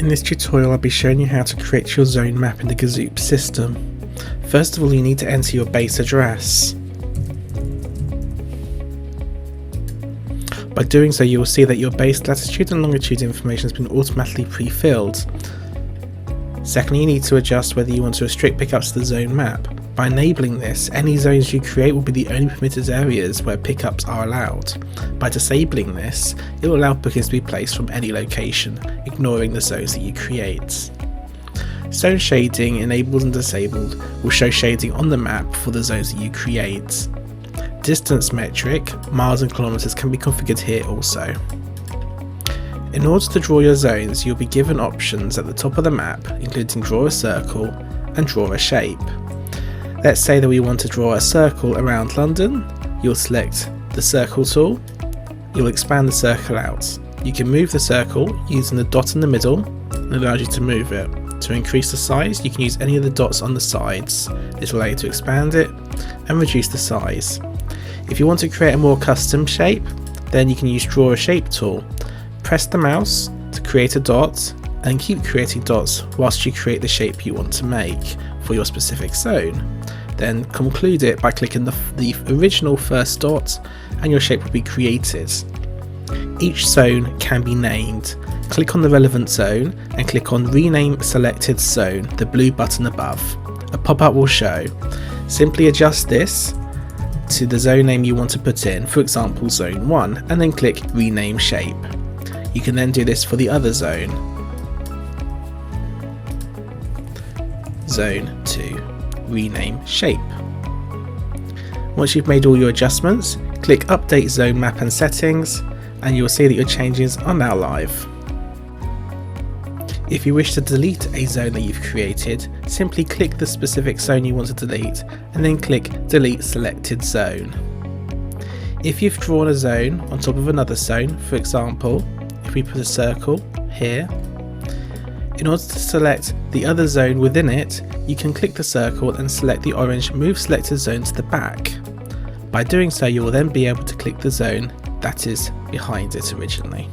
In this tutorial I'll be showing you how to create your zone map in the Gazoop system. First of all, you need to enter your base address. By doing so, you will see that your base latitude and longitude information has been automatically pre-filled. Secondly, you need to adjust whether you want to restrict pickups to the zone map. By enabling this, any zones you create will be the only permitted areas where pickups are allowed. By disabling this, it will allow bookings to be placed from any location, ignoring the zones that you create. Zone shading, enabled and disabled, will show shading on the map for the zones that you create. Distance metric, miles and kilometers, can be configured here also. In order to draw your zones, you'll be given options at the top of the map, including draw a circle and draw a shape. Let's say that we want to draw a circle around London. You'll select the circle tool. You'll expand the circle out. You can move the circle using the dot in the middle, and it allows you to move it. To increase the size, you can use any of the dots on the sides. This will allow you to expand it and reduce the size. If you want to create a more custom shape, then you can use draw a shape tool. Press the mouse to create a dot and keep creating dots whilst you create the shape you want to make for your specific zone. Then conclude it by clicking the original first dot and your shape will be created. Each zone can be named. Click on the relevant zone and click on Rename Selected Zone, the blue button above. A pop-up will show. Simply adjust this to the zone name you want to put in, for example Zone 1, and then click Rename Shape. You can then do this for the other zone. Zone 2, rename shape. Once you've made all your adjustments, click Update Zone Map and Settings, and you'll see that your changes are now live. If you wish to delete a zone that you've created, simply click the specific zone you want to delete, and then click Delete Selected Zone. If you've drawn a zone on top of another zone, for example, if we put a circle here, in order to select the other zone within it, you can click the circle and select the orange Move Selected Zone to the back. By doing so, you will then be able to click the zone that is behind it originally.